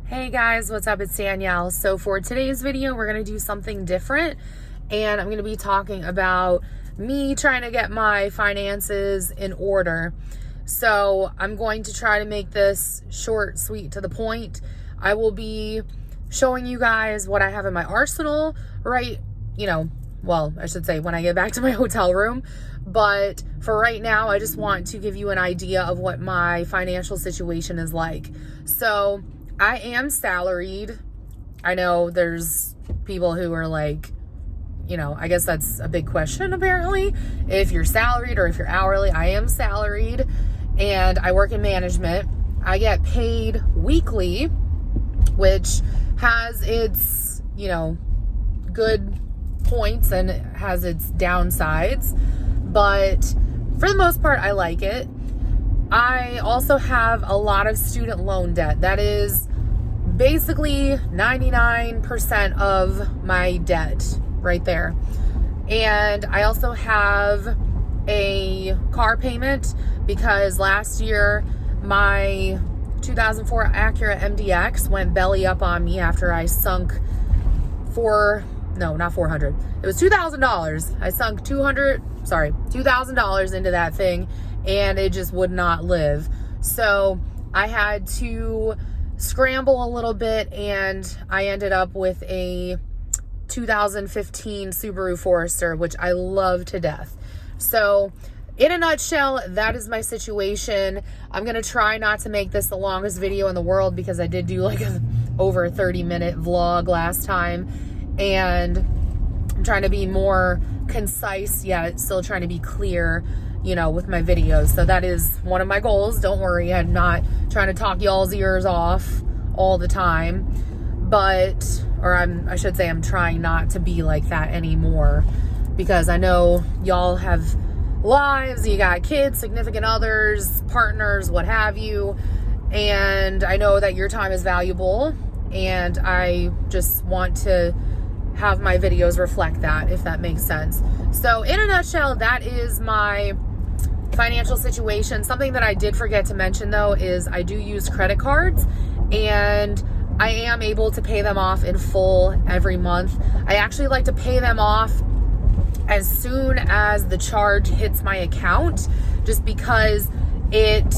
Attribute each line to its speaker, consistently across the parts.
Speaker 1: Hey guys, what's up? It's Danielle. So for today's video, we're going to do something different, and I'm going to be talking about me trying to get my finances in order. So I'm going to try to make this short, sweet, to the point. I will be showing you guys what I have in my arsenal, right? I should say when I get back to my hotel room. But for right now, I just want to give you an idea of what my financial situation is like. So I am salaried. I know there's people who are like, I guess that's a big question apparently. If you're salaried or if you're hourly, I am salaried and I work in management. I get paid weekly, which has its, good points and has its downsides. But for the most part, I like it. I also have a lot of student loan debt. That is basically 99% of my debt right there. And I also have a car payment because last year my 2004 Acura MDX went belly up on me after I sunk not $400. It was $2,000. I sunk $2,000 into that thing and it just would not live. So I had to scramble a little bit and I ended up with a 2015 Subaru Forester, which I love to death. So in a nutshell, that is my situation. I'm going to try not to make this the longest video in the world because I did do like over a 30-minute vlog last time. And I'm trying to be more concise, yet still trying to be clear, with my videos. So that is one of my goals. Don't worry, I'm not trying to talk y'all's ears off all the time. I'm trying not to be like that anymore because I know y'all have lives, you got kids, significant others, partners, what have you. And I know that your time is valuable and I just want to have my videos reflect that, if that makes sense. So in a nutshell, that is my financial situation. Something that I did forget to mention though is I do use credit cards and I am able to pay them off in full every month. I actually like to pay them off as soon as the charge hits my account, just because it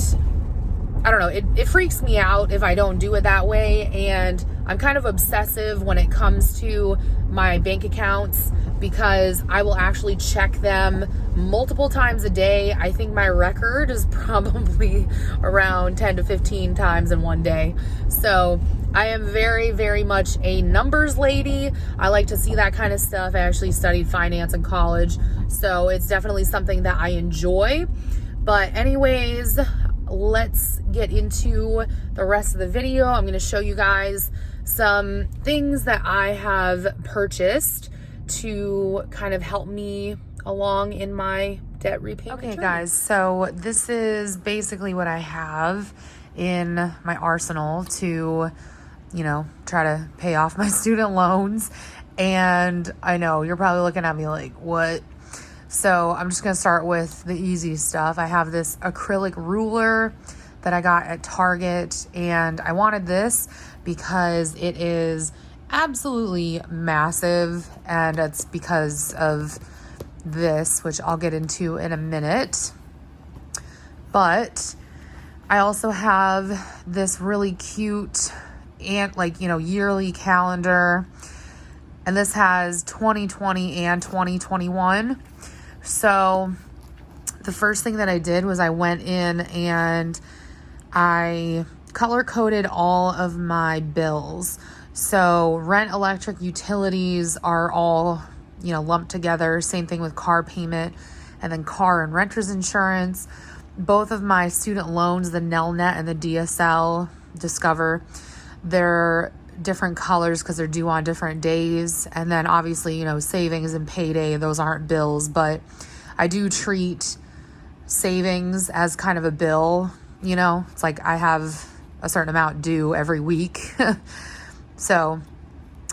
Speaker 1: freaks me out if I don't do it that way. And I'm kind of obsessive when it comes to my bank accounts because I will actually check them multiple times a day. I think my record is probably around 10 to 15 times in one day. So I am very, very much a numbers lady. I like to see that kind of stuff. I actually studied finance in college, so it's definitely something that I enjoy. But anyways, let's get into the rest of the video. I'm going to show you guys some things that I have purchased to kind of help me along in my debt repayment journey. Guys, so this is basically what I have in my arsenal to, try to pay off my student loans. And I know you're probably looking at me like, what? So I'm just going to start with the easy stuff. I have this acrylic ruler that I got at Target, and I wanted this because it is absolutely massive, and it's because of this, which I'll get into in a minute. But I also have this really cute yearly calendar, and this has 2020 and 2021. So the first thing that I did was I went in and I color coded all of my bills. So rent, electric, utilities are all, lumped together. Same thing with car payment and then car and renter's insurance. Both of my student loans, the Nelnet and the DSL Discover, they're different colors because they're due on different days. And then obviously, savings and payday, those aren't bills, but I do treat savings as kind of a bill. It's like I have a certain amount due every week. So,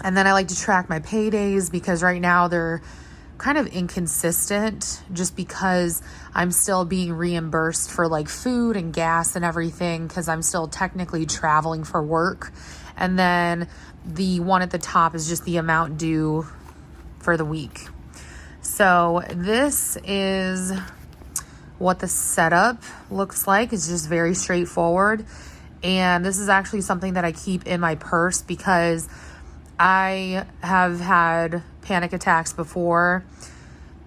Speaker 1: and then I like to track my paydays because right now they're kind of inconsistent just because I'm still being reimbursed for like food and gas and everything because I'm still technically traveling for work. And then the one at the top is just the amount due for the week. So this is what the setup looks like. It's just very straightforward. And this is actually something that I keep in my purse because I have had panic attacks before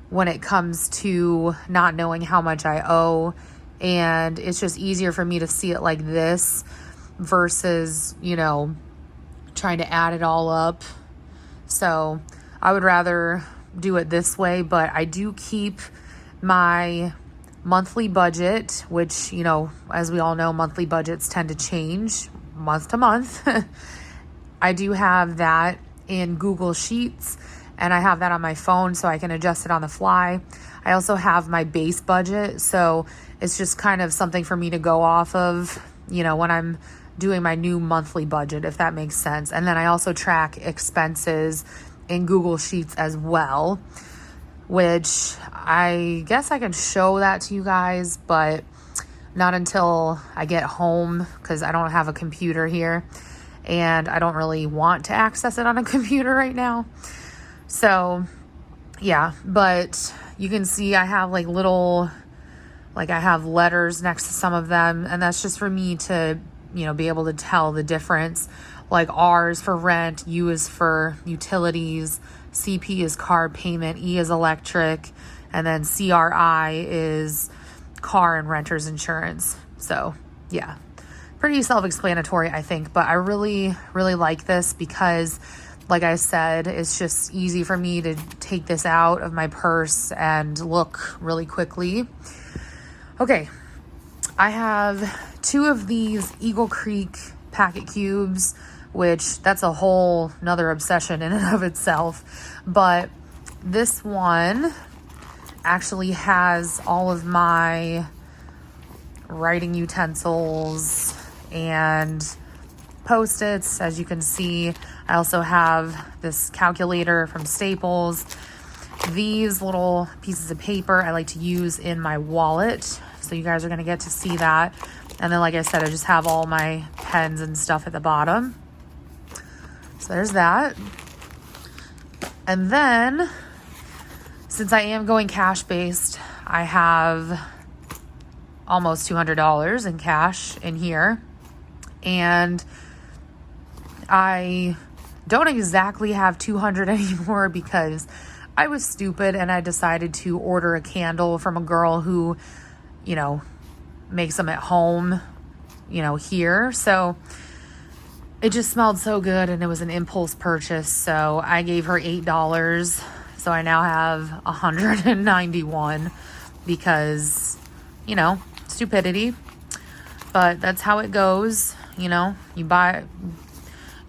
Speaker 1: when it comes to not knowing how much I owe. And it's just easier for me to see it like this versus, trying to add it all up. So I would rather do it this way, but I do keep my monthly budget, which, as we all know, monthly budgets tend to change month to month. I do have that in Google Sheets, and I have that on my phone so I can adjust it on the fly. I also have my base budget, so it's just kind of something for me to go off of, when I'm doing my new monthly budget, if that makes sense. And then I also track expenses in Google Sheets as well, which I guess I can show that to you guys, but not until I get home because I don't have a computer here and I don't really want to access it on a computer right now. So yeah, but you can see I have I have letters next to some of them, and that's just for me to, be able to tell the difference. Like R is for rent, U is for utilities, CP is car payment, E is electric, and then CRI is car and renter's insurance. So yeah, pretty self-explanatory, I think, but I really, really like this because, like I said, it's just easy for me to take this out of my purse and look really quickly. Okay, I have 2 of these Eagle Creek packet cubes, which that's a whole nother obsession in and of itself. But this one actually has all of my writing utensils and Post-its, as you can see. I also have this calculator from Staples. These little pieces of paper I like to use in my wallet, so you guys are going to get to see that. And then, like I said, I just have all my pens and stuff at the bottom. So there's that. And then, since I am going cash-based, I have almost $200 in cash in here. And I don't exactly have 200 anymore because I was stupid and I decided to order a candle from a girl who, makes them at home, here. So it just smelled so good and it was an impulse purchase. So I gave her $8. So I now have 191 because, stupidity. But that's how it goes.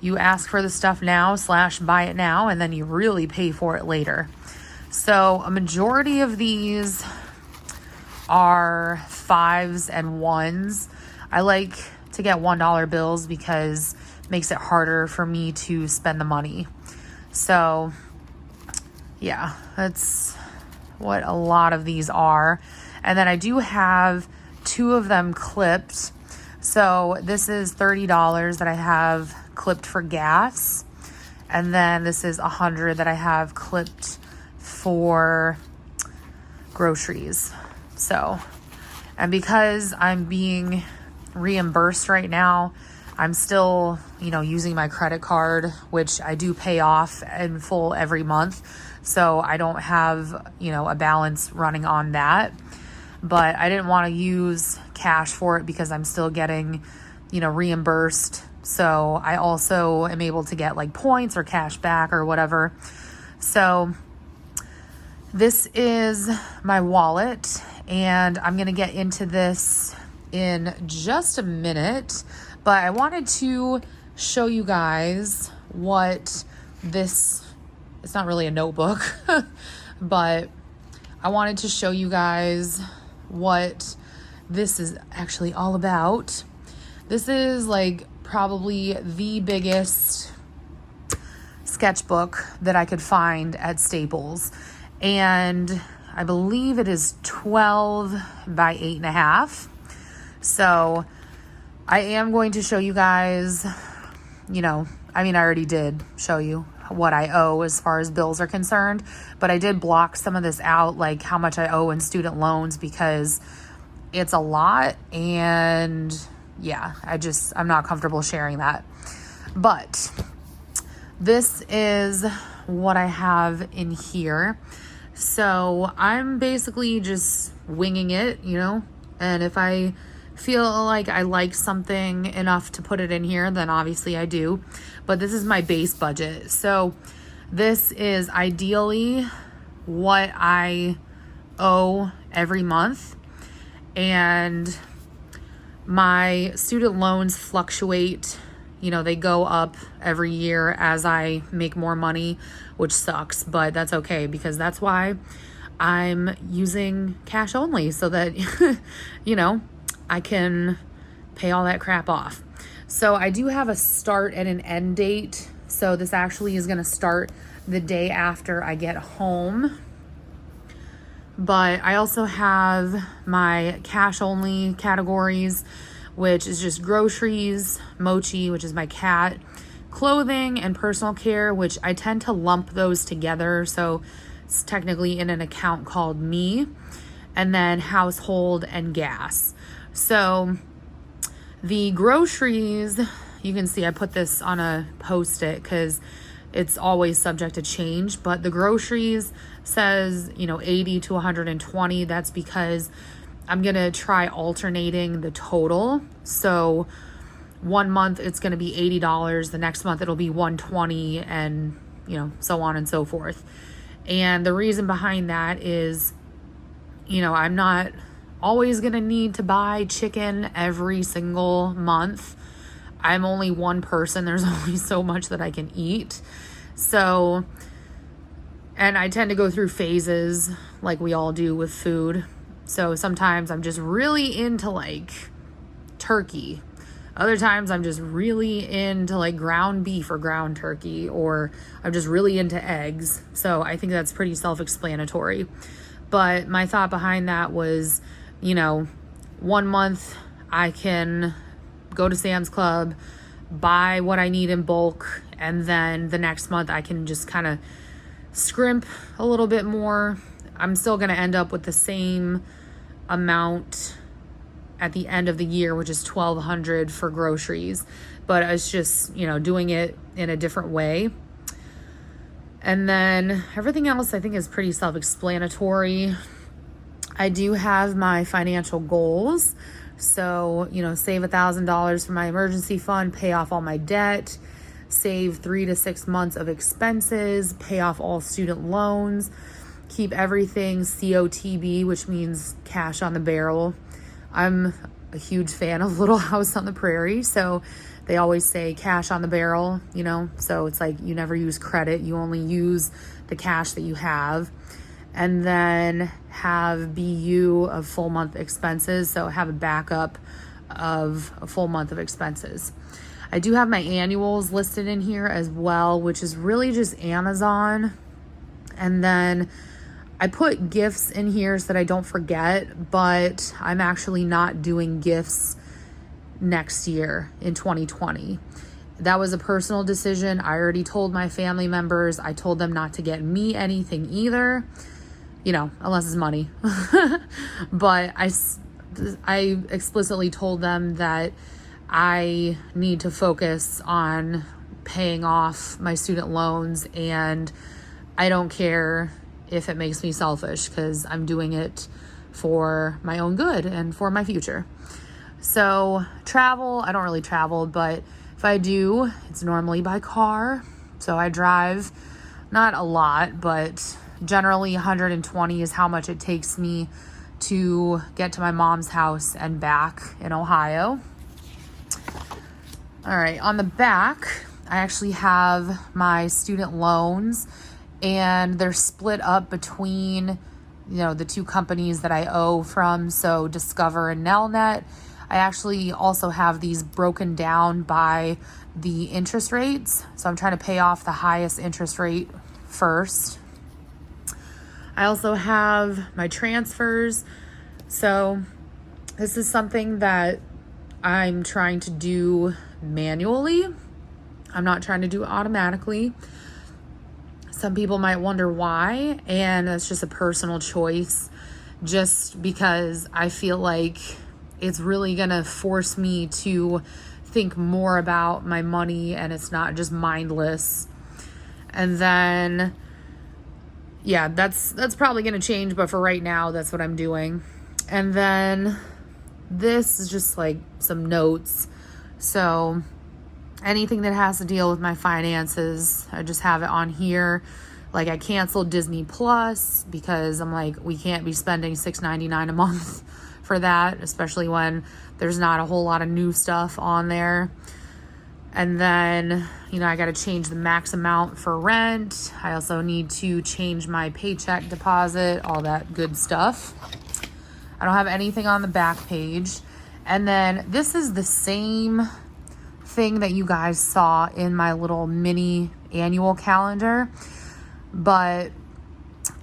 Speaker 1: You ask for the stuff now / buy it now, and then you really pay for it later. So a majority of these are 5s and 1s. I like to get $1 bills because it makes it harder for me to spend the money. So yeah, that's what a lot of these are. And then I do have 2 of them clipped. So this is $30 that I have clipped for gas. And then this is $100 that I have clipped for groceries. So, and because I'm being reimbursed right now, I'm still, using my credit card, which I do pay off in full every month. So I don't have, a balance running on that. But I didn't want to use cash for it because I'm still getting, reimbursed. So I also am able to get points or cash back or whatever. So this is my wallet, and I'm going to get into this in just a minute. But I wanted to show you guys what this, it's not really a notebook, but I wanted to show you guys what this is actually all about. This is probably the biggest sketchbook that I could find at Staples. And I believe it is 12 by 8.5. So I am going to show you guys I mean, I already did show you what I owe as far as bills are concerned, but I did block some of this out, like how much I owe in student loans, because it's a lot. And yeah, I'm not comfortable sharing that. But this is what I have in here. So I'm basically just winging it, and if I feel like I like something enough to put it in here, then obviously I do. But this is my base budget. So this is ideally what I owe every month. And my student loans fluctuate. They go up every year as I make more money, which sucks, but that's okay, because that's why I'm using cash only, so that, I can pay all that crap off. So I do have a start and an end date. So this actually is going to start the day after I get home. But I also have my cash only categories, which is just groceries, Mochi, which is my cat, clothing, and personal care, which I tend to lump those together. So it's technically in an account called Me, and then household and gas. So the groceries, you can see I put this on a Post-it because it's always subject to change, but the groceries says, 80 to 120. That's because I'm going to try alternating the total. So one month it's going to be $80. The next month it'll be 120, and, so on and so forth. And the reason behind that is, I'm not always going to need to buy chicken every single month. I'm only one person. There's only so much that I can eat. So, and I tend to go through phases like we all do with food. So sometimes I'm just really into like turkey. Other times I'm just really into like ground beef or ground turkey, or I'm just really into eggs. So I think that's pretty self-explanatory. But my thought behind that was, 1 month I can go to Sam's Club, buy what I need in bulk, and then the next month I can just kind of scrimp a little bit more. I'm still going to end up with the same amount at the end of the year, which is $1,200 for groceries, but it's just, doing it in a different way. And then everything else I think is pretty self-explanatory. I do have my financial goals. So, save $1,000 for my emergency fund, pay off all my debt, save 3 to 6 months of expenses, pay off all student loans, keep everything COTB, which means cash on the barrel. I'm a huge fan of Little House on the Prairie, so they always say cash on the barrel, so it's like you never use credit, you only use the cash that you have. And then have BU of full month expenses, so have a backup of a full month of expenses. I do have my annuals listed in here as well, which is really just Amazon. And then I put gifts in here so that I don't forget, but I'm actually not doing gifts next year in 2020. That was a personal decision. I already told my family members. I told them not to get me anything either, unless it's money. But I explicitly told them that I need to focus on paying off my student loans, and I don't care if it makes me selfish, because I'm doing it for my own good and for my future. So travel, I don't really travel, but if I do, it's normally by car. So I drive, not a lot, but generally 120 is how much it takes me to get to my mom's house and back in Ohio. All right, on the back, I actually have my student loans, and they're split up between, the two companies that I owe from, so Discover and Nelnet. I actually also have these broken down by the interest rates. So I'm trying to pay off the highest interest rate first. I also have my transfers. So this is something that I'm trying to do manually. I'm not trying to do it automatically. Some people might wonder why, and that's just a personal choice, just because I feel like it's really gonna force me to think more about my money, and it's not just mindless. And then, yeah, that's probably gonna change, but for right now, that's what I'm doing. And then this is just like some notes. So anything that has to deal with my finances, I just have it on here. Like, I canceled Disney Plus because I'm like, we can't be spending $6.99 a month for that, especially when there's not a whole lot of new stuff on there. And then, I got to change the max amount for rent. I also need to change my paycheck deposit, all that good stuff. I don't have anything on the back page. And then this is the same thing that you guys saw in my little mini annual calendar, but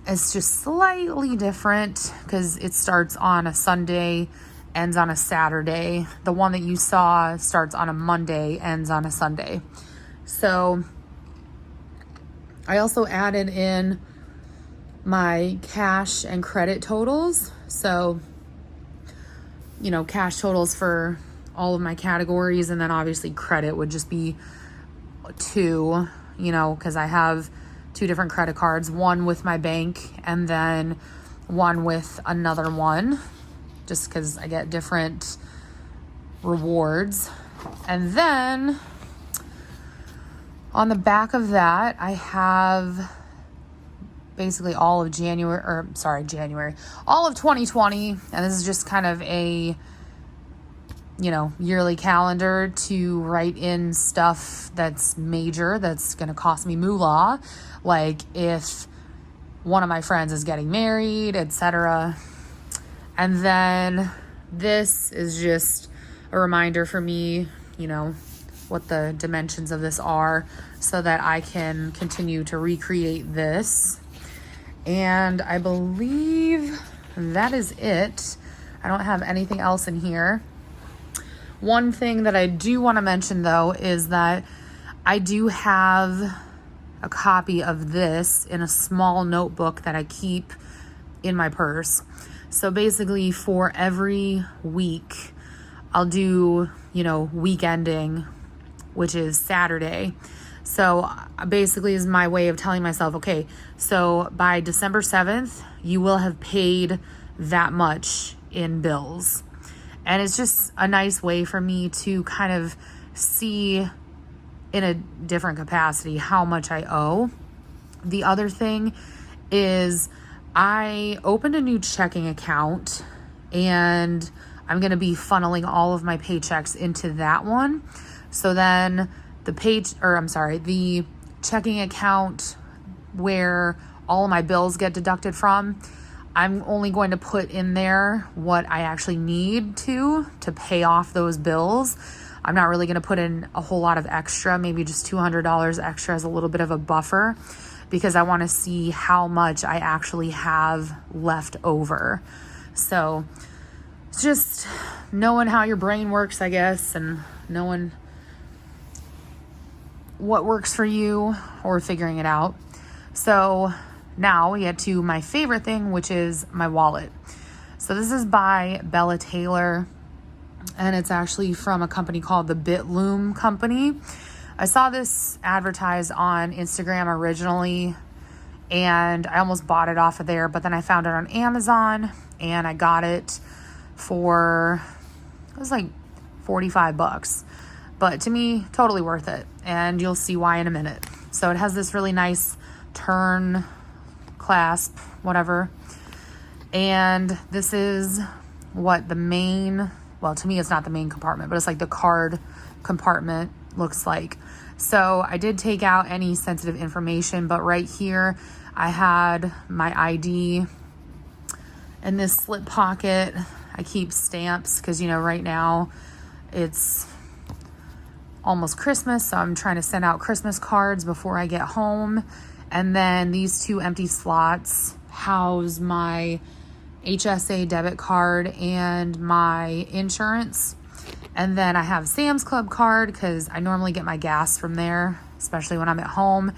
Speaker 1: it's just slightly different because it starts on a Sunday, ends on a Saturday. The one that you saw starts on a Monday, ends on a Sunday. So I also added in my cash and credit totals. So, cash totals for all of my categories, and then obviously credit would just be 2, because I have 2 different credit cards, one with my bank and then one with another one, just because I get different rewards. And then on the back of that, I have basically all of all of 2020. And this is just kind of a, yearly calendar to write in stuff that's major, that's going to cost me moolah. Like if one of my friends is getting married, etc. And then this is just a reminder for me, what the dimensions of this are, so that I can continue to recreate this. And I believe that is it. I don't have anything else in here. One thing that I do want to mention, though, is that I do have a copy of this in a small notebook that I keep in my purse. So basically, for every week, I'll do, week ending, which is Saturday. So basically is my way of telling myself, okay, so by December 7th, you will have paid that much in bills. And it's just a nice way for me to kind of see in a different capacity how much I owe. The other thing is I opened a new checking account, and I'm going to be funneling all of my paychecks into that one. So then the checking account where all of my bills get deducted from, I'm only going to put in there what I actually need to pay off those bills. I'm not really going to put in a whole lot of extra, maybe just $200 extra as a little bit of a buffer, because I want to see how much I actually have left over. So it's just knowing how your brain works, I guess, and knowing what works for you, or figuring it out. So now we get to my favorite thing, which is my wallet. So this is by Bella Taylor, and it's actually from a company called the Bitloom Company. I saw this advertised on Instagram originally, and I almost bought it off of there, but then I found it on Amazon, and I got it for, it was like $45. But to me, totally worth it, and you'll see why in a minute. So it has this really nice turn clasp, whatever. And this is what the main, well, to me it's not the main compartment, but it's like the card compartment looks like. So I did take out any sensitive information, but right here I had my ID. In this slip pocket, I keep stamps because, right now it's almost Christmas, so I'm trying to send out Christmas cards before I get home. And then these 2 empty slots house my HSA debit card and my insurance. And then I have Sam's Club card because I normally get my gas from there, especially when I'm at home.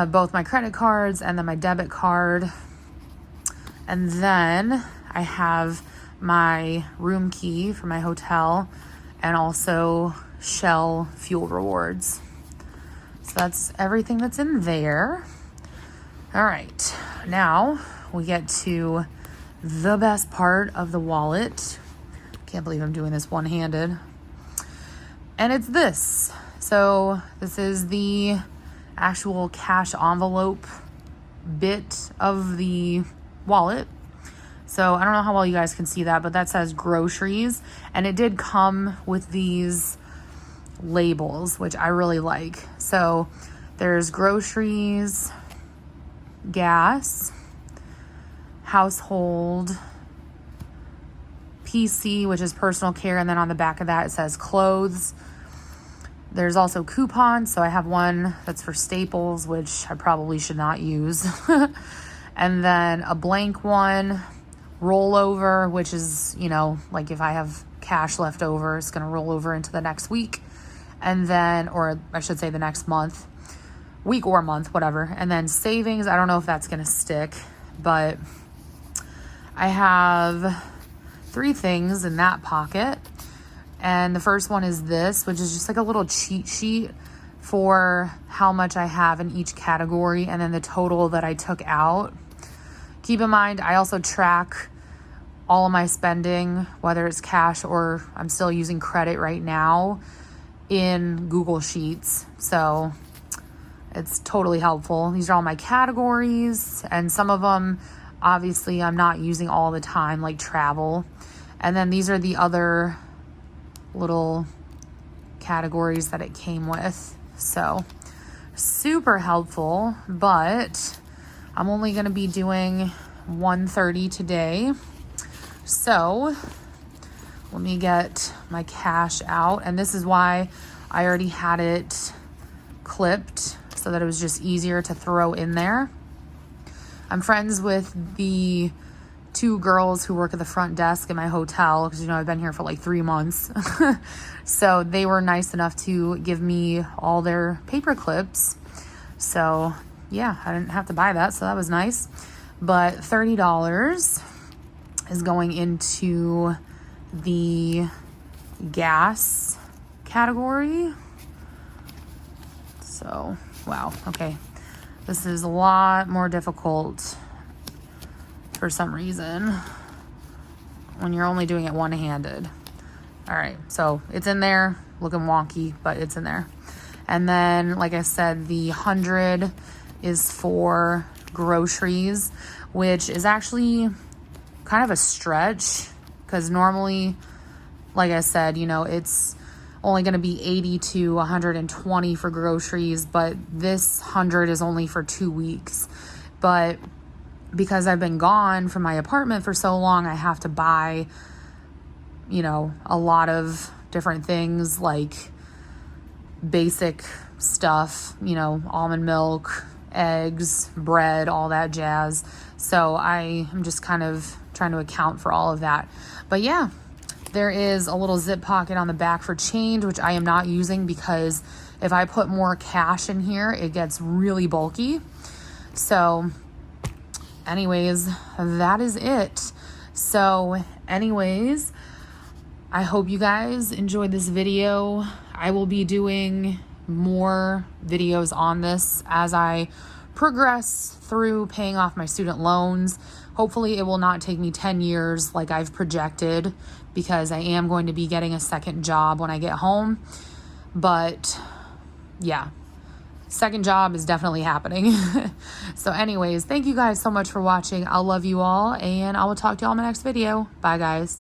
Speaker 1: Both my credit cards and then my debit card. And then I have my room key for my hotel and also Shell fuel rewards. So that's everything that's in there. All right, now we get to the best part of the wallet. Can't believe I'm doing this one-handed. And it's this. So this is the actual cash envelope bit of the wallet. So I don't know how well you guys can see that, but that says groceries. And it did come with these labels, which I really like. So there's groceries, gas, household, PC, which is personal care, and then on the back of that it says clothes. There's also coupons, so I have one that's for Staples, which I probably should not use. And then a blank one, rollover, which is, you know, like if I have cash left over, it's going to roll over into the next week. And then, or I should say the next month, week or month, whatever. And then savings, I don't know if that's going to stick, but I have 3 things in that pocket. And the first one is this, which is just like a little cheat sheet for how much I have in each category and then the total that I took out. Keep in mind, I also track all of my spending, whether it's cash or I'm still using credit right now, in Google Sheets. So it's totally helpful. These are all my categories, and some of them, obviously, I'm not using all the time, like travel. And then these are the other little categories that it came with. So super helpful, but I'm only going to be doing 130 today. So let me get my cash out. And this is why I already had it clipped so that it was just easier to throw in there. I'm friends with the 2 girls who work at the front desk in my hotel because, you know, I've been here for like 3 months. So they were nice enough to give me all their paper clips. So yeah, I didn't have to buy that, so that was nice. But $30 is going into the gas category. So, wow, okay. This is a lot more difficult for some reason when you're only doing it one-handed. All right, so it's in there, looking wonky, but it's in there. And then, like I said, the 100 is for groceries, which is actually kind of a stretch because normally, like I said, you know, it's only going to be 80 to 120 for groceries, but this 100 is only for 2 weeks. But because I've been gone from my apartment for so long, I have to buy, you know, a lot of different things like basic stuff, you know, almond milk, eggs, bread, all that jazz. So I am just kind of trying to account for all of that. But yeah, there is a little zip pocket on the back for change, which I am not using because if I put more cash in here, it gets really bulky. So anyways, that is it. So anyways, I hope you guys enjoyed this video. I will be doing more videos on this as I progress through paying off my student loans. Hopefully it will not take me 10 years like I've projected because I am going to be getting a second job when I get home. But yeah, second job is definitely happening. So anyways, thank you guys so much for watching. I'll love you all, and I will talk to you all in my next video. Bye guys.